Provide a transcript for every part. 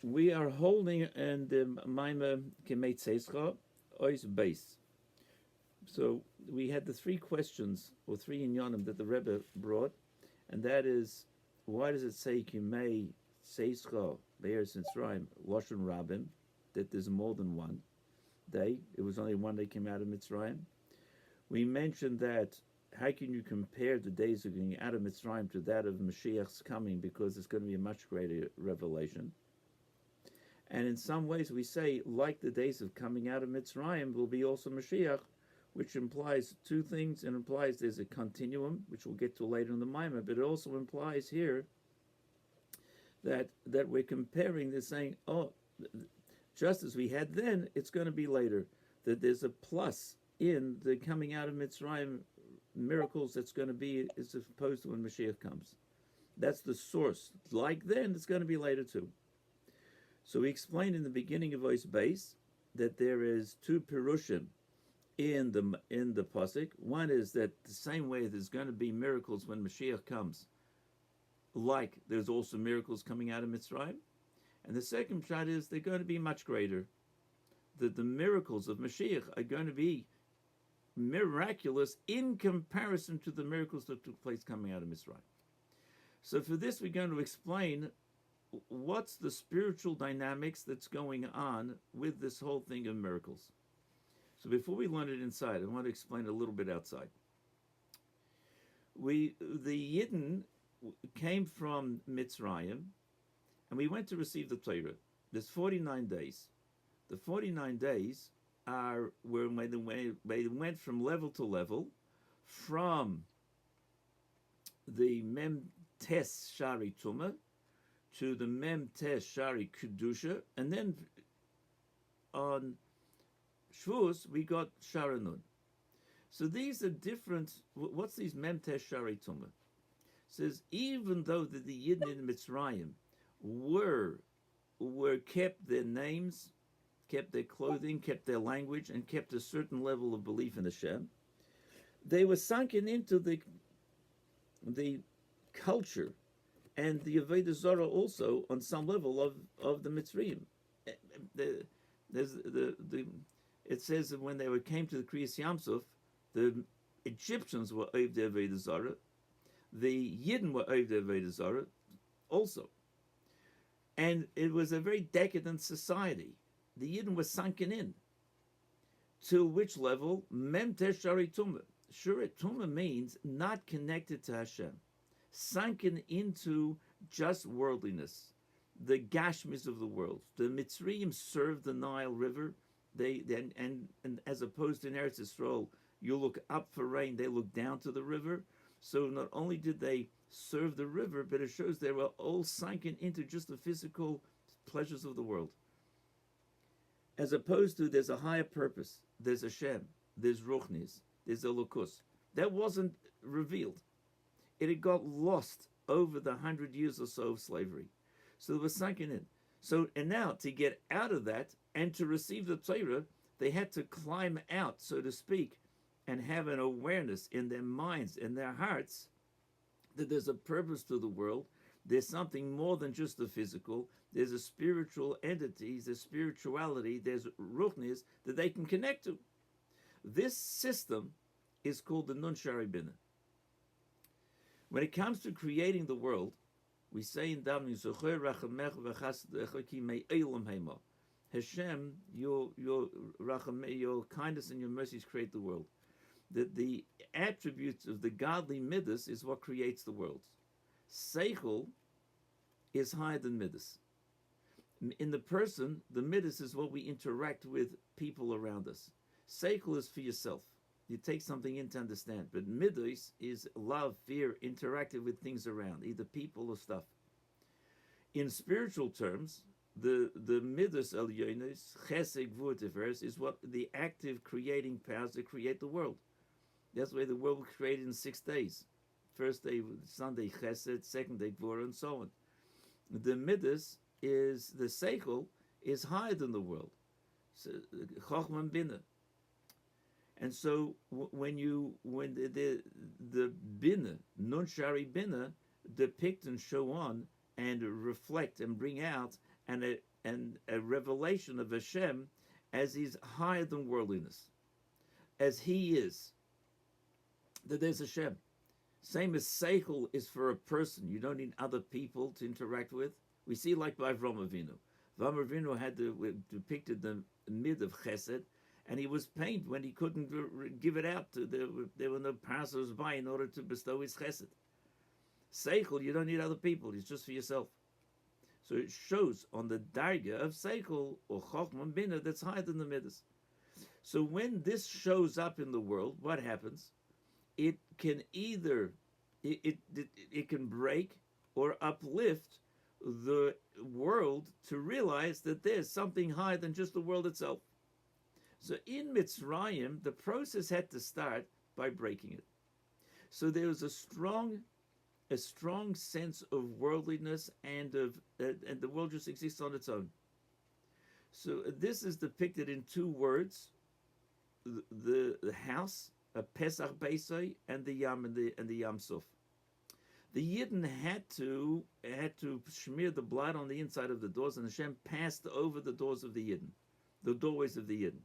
We are holding in the Maima Kemet Seischa Ois base. So we had the three questions or three inyanim that the Rebbe brought, and that is, why does it say Kimei Seischa Be'eretz Mitzrayim Lashon Rabim, that there's more than one day? It was only one day came out of Mitzrayim. We mentioned that how can you compare the days of going out of Mitzrayim to that of Mashiach's coming, because it's going to be a much greater revelation. And in some ways we say, like the days of coming out of Mitzrayim will be also Mashiach, which implies two things. It implies there's a continuum, which we'll get to later in the Maimah, but it also implies here that we're comparing this, saying, oh, just as we had then, it's going to be later, that there's a plus in the coming out of Mitzrayim miracles that's going to be as opposed to when Mashiach comes. That's the source. Like then, it's going to be later too. So we explained in the beginning of Ois Beis that there is two Pirushim in the pasuk. One is that the same way there's going to be miracles when Mashiach comes, like there's also miracles coming out of Mitzrayim. And the second shot is they're going to be much greater. That the miracles of Mashiach are going to be miraculous in comparison to the miracles that took place coming out of Mitzrayim. So for this, we're going to explain what's the spiritual dynamics that's going on with this whole thing of miracles. So before we learn it inside, I want to explain a little bit outside. The Yidden came from Mitzrayim, and we went to receive the Torah. There's 49 days. The 49 days are where they went from level to level, from the Mem Tes Shari Tumah to the Mem Tes Shari Kedusha, and then on Shavuos we got Sharanun. So these are different. What's these Mem Tes Shari Tumah? Says even though the Yidden in Mitzrayim were kept their names, kept their clothing, kept their language, and kept a certain level of belief in Hashem, they were sunken into the culture and the Avodah Zarah also on some level of the Mitzrayim. It says that when they came to the Kriyas Yamsuf, the Egyptians were Oivdei Avodah Zarah, the Yidden were Oivdei Avodah Zarah also. And it was a very decadent society. The Yidden were sunken in. To which level? Mem Tes Shari Tumah. Sure, Tumah means not connected to Hashem. Sunken into just worldliness. The Gashmis of the world. The Mitzrayim served the Nile River. And as opposed to in Eretz Yisrael, you look up for rain, they look down to the river. So not only did they serve the river, but it shows they were all sunken into just the physical pleasures of the world. As opposed to there's a higher purpose, there's Hashem, there's Ruchnis, there's Elokus. That wasn't revealed. It had got lost over the 100 years or so of slavery. So they were sunken in. So, and now to get out of that and to receive the Torah, they had to climb out, so to speak, and have an awareness in their minds, in their hearts, that there's a purpose to the world. There's something more than just the physical. There's a spiritual entity, there's spirituality, there's ruchnis that they can connect to. This system is called the Nun Shari Binah. When it comes to creating the world, we say in davening, Hashem, your kindness and your mercies create the world. That the attributes of the godly midas is what creates the world. Seichel is higher than midas. In the person, the midas is what we interact with people around us. Seichel is for yourself. You take something in to understand. But midas is love, fear, interacting with things around, either people or stuff. In spiritual terms, the midas elyonis, chesed, gvur, tiferes, is what the active creating powers that create the world. That's why the world was created in 6 days. First day, Sunday, chesed, second day, gvur, and so on. The midas is, the seichel is higher than the world. So, chochman binah. And so when the binah, nun shari binah, depict and show on and reflect and bring out a revelation of Hashem as He's higher than worldliness, as He is. That there's Hashem. Same as Seichel is for a person. You don't need other people to interact with. We see like by Avraham Avinu. Avraham Avinu had depicted the mid of Chesed, and he was pained when he couldn't give it out. There were no passers by in order to bestow his Chesed. Seichel, you don't need other people. It's just for yourself. So it shows on the darga of Seichel or Chochmah Bina that's higher than the Midas. So when this shows up in the world, what happens? It can either it can break or uplift the world to realize that there's something higher than just the world itself. So in Mitzrayim, the process had to start by breaking it. So there was a strong sense of worldliness and the world just exists on its own. So this is depicted in two words: the house, a Pesach Beisai, and the Yam and the Yam Suf. The Yidden had to smear the blood on the inside of the doors, and Hashem passed over the doors of the Yidden, the doorways of the Yidden.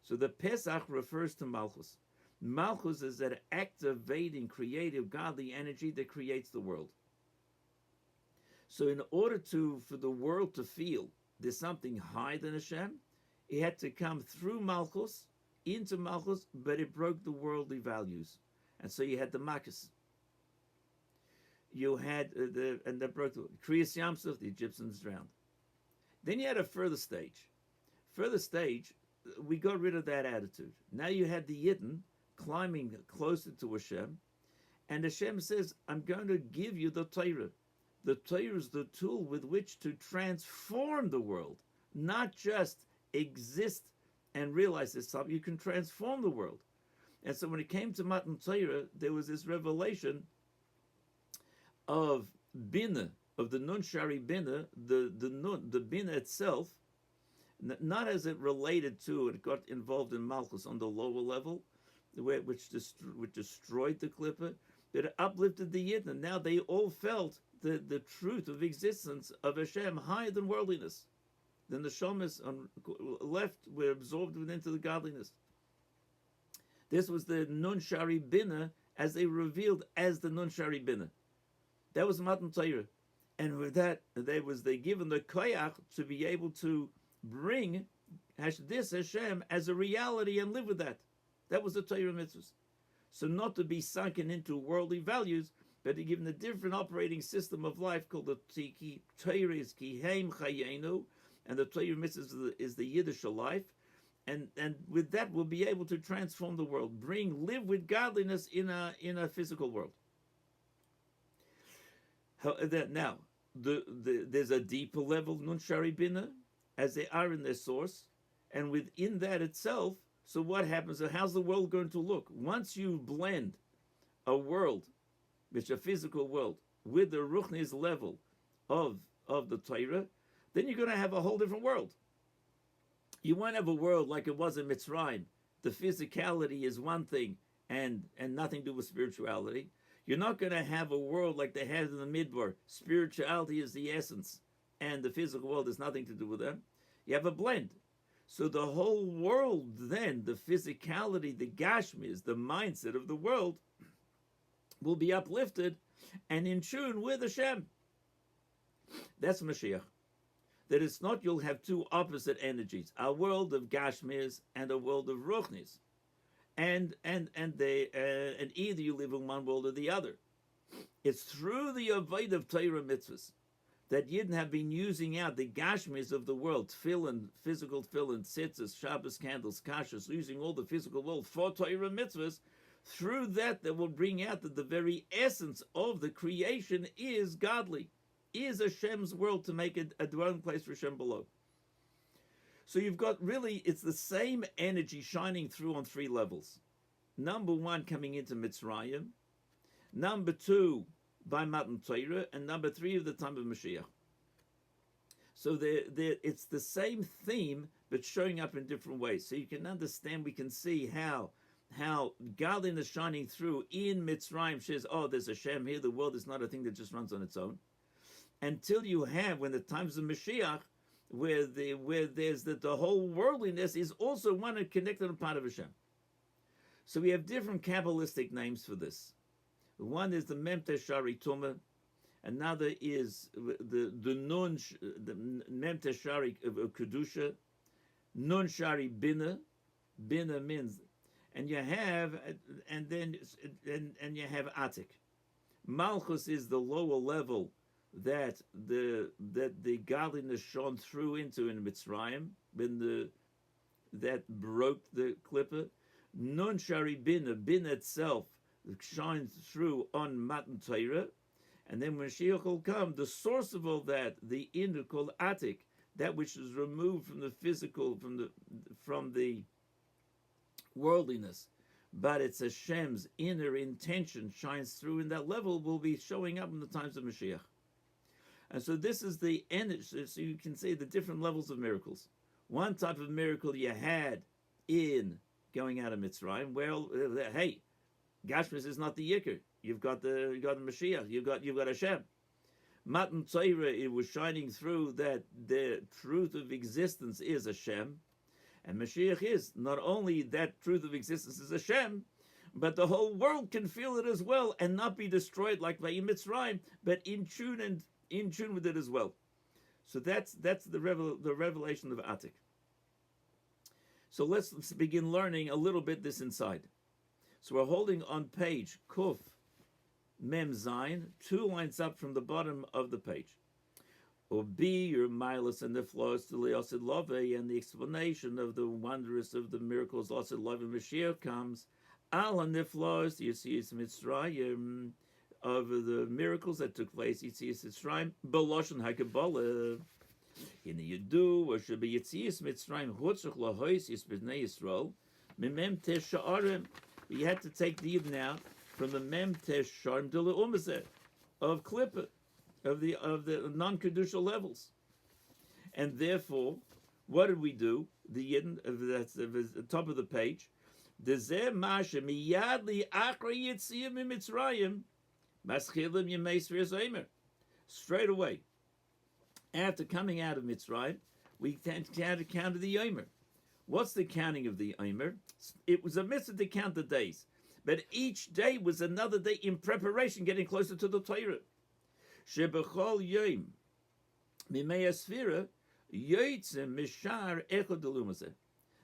So the Pesach refers to Malchus. Malchus is that activating, creative, godly energy that creates the world. So in order for the world to feel there's something higher than Hashem, it had to come through Malchus, into Malchus, but it broke the worldly values. And so you had the Makkas. You had and that broke the Kriyas Yamsuf, the Egyptians drowned. Then you had a further stage. We got rid of that attitude. Now you had the Yidden climbing closer to Hashem, and Hashem says, I'm going to give you the Torah. The Torah is the tool with which to transform the world, not just exist and realize there's something. You can transform the world. And so when it came to Matan Torah, there was this revelation of Bina, of the Nun Shari Bina, the Bina itself, not as it related to, it got involved in Malchus on the lower level, which destroyed the Klippa, but it uplifted the Yidden. Now they all felt the truth of existence of Hashem higher than worldliness. Then the Shomas left were absorbed into the godliness. This was the Nun Shari Bina as they revealed as the Nun Shari Bina. That was Matan Torah. And with that, they given the koyach to be able to bring this Hashem as a reality and live with that. That was the Torah mitzvahs. So not to be sunken into worldly values, but to give them a different operating system of life called the Torah is Kihem Chayenu, and the Torah mitzvahs is the Yiddish life. And with that, we'll be able to transform the world, live with godliness in a physical world. Now, there's a deeper level of Nun Shari Bina, as they are in their source, and within that itself, so what happens? How's the world going to look? Once you blend a world, which a physical world, with the Ruchnis level of the Torah, then you're going to have a whole different world. You won't have a world like it was in Mitzrayim. The physicality is one thing and nothing to do with spirituality. You're not going to have a world like they had in the Midbar. Spirituality is the essence, and the physical world has nothing to do with them. You have a blend. So the whole world then, the physicality, the gashmis, the mindset of the world will be uplifted and in tune with Hashem. That's Mashiach. That it's not you'll have two opposite energies, a world of gashmis and a world of ruchnis. And either you live in one world or the other. It's through the avoid of Torah mitzvahs that Yidden have been using out the gashmis of the world, tefillin, physical tefillin, tzitzis, Shabbos candles, kashas, using all the physical world for Torah mitzvahs. Through that will bring out that the very essence of the creation is godly, is Hashem's world to make a dwelling place for Hashem below. So you've got really, it's the same energy shining through on three levels. Number one, coming into Mitzrayim. Number two, by Matan Torah. And number three, of the time of Mashiach. So it's the same theme, but showing up in different ways. So you can understand, we can see how godliness shining through in Mitzrayim says, oh, there's Hashem here. The world is not a thing that just runs on its own. until you have, when the times of Mashiach, where there's the whole worldliness is also one and connected and part of Hashem. So we have different Kabbalistic names for this. One is the Mem Teshari Tumah, another is the Nun, the Mem Teshari Kedusha, Nun Shari Bina. Bina means, and you have, and then and you have Atik. Malchus is the lower level that the godliness shone through into in Mitzrayim, when that broke the clipper. Nun Shari Bina, Bina itself shines through on Matan Torah, and then when Mashiach will come, the source of all that, the inner called Atik, that which is removed from the physical, from the worldliness, but it's Hashem's inner intention shines through in that level, will be showing up in the times of Mashiach. And so this is the energy, so you can see the different levels of miracles. One type of miracle you had in going out of Mitzrayim, well, hey, Gashmis is not the Yikr. You've got the Mashiach, you've got Hashem. Matan Torah, it was shining through that the truth of existence is Hashem, and Mashiach is not only that truth of existence is Hashem, but the whole world can feel it as well and not be destroyed like by Mitzrayim, but in tune with it as well. So that's the revelation of Atik. So let's begin learning a little bit this inside. So we're holding on page Kuf Mem Zayin, 2 lines up from the bottom of the page. Obi, your milus and the flows to Leosid Love, and the explanation of the wondrous of the miracles Osid Love and Mashiach comes. Al and the flows, you see it's Mitzrayim, of the miracles that took place, you see it's Mitzrayim, Beloshan HaKabbalah. In the Yudu, or should be Yitzias Mitzrayim, Hutzach Lahois, Yisbnei Yisrael, Mem Tesh Sha'arim. You had to take the Yidden out from the Mem Tesh Sha'arim Dila Umazeh, of Klippa, of the non-Kedusha levels. And therefore, what did we do? The Yidden, that's the top of the page, Dezeh Masha Miyad Li Akra Yitziyah Mitzrayim, Maschilim Yemeis V'Yomer. Straight away, after coming out of Mitzrayim, we had to count the Yomer. What's the counting of the Yomer? It was a mitzvah to count the days, but each day was another day in preparation, getting closer to the Torah. Shebechol Yom Mimei Sfira Yotzeh Mishar Echad Delumazeh.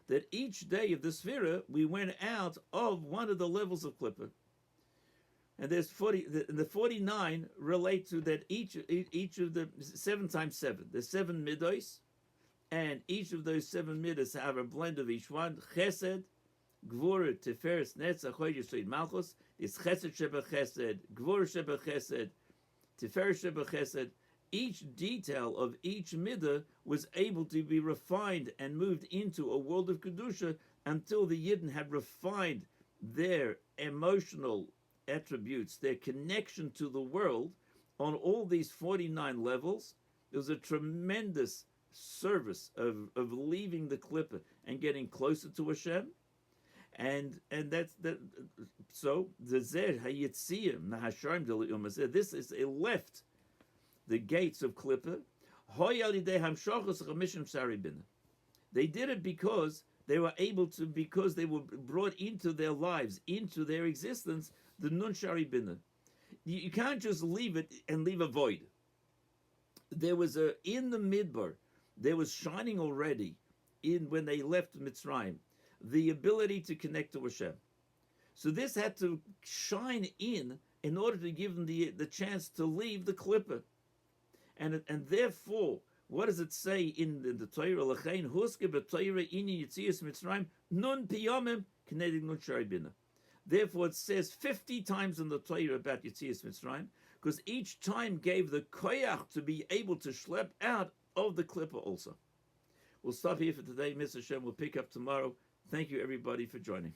That each day of the Sfira we went out of one of the levels of Klippa. And there's 40. The 49 relate to that each of the 7 times 7. There's 7 midos, and each of those 7 midos have a blend of each one. Chesed, Gvura, Tiferes, Netzach, Hod Yesod, Malchus. It's Chesed Sheba Chesed, Gvura Sheba Chesed, Tiferes Sheba Chesed. Each detail of each midah was able to be refined and moved into a world of Kedusha until the Yidden had refined their emotional attributes, their connection to the world on all these 49 levels. There was a tremendous service of leaving the Klippa and getting closer to Hashem. And that's that. So the Zer Hayitziyim Nahasharim Deliyum. This is a left the gates of Klippa. They did it because they were able to, because they were brought into their lives, into their existence, the Nun Shari Bina. You can't just leave it and leave a void. There was in the Midbar, there was shining already when they left Mitzrayim, the ability to connect to Hashem. So this had to shine in order to give them the chance to leave the Klippa. And therefore, what does it say in the Torah? L'chein huske b'Torah ini yitzias Mitzrayim nun piyamim k'nedig nun shari bina. Therefore, it says 50 times in the Torah about Yitzias Mitzrayim, because each time gave the koyach to be able to schlep out of the Klippa also. We'll stop here for today. Mr. Hashem will pick up tomorrow. Thank you, everybody, for joining.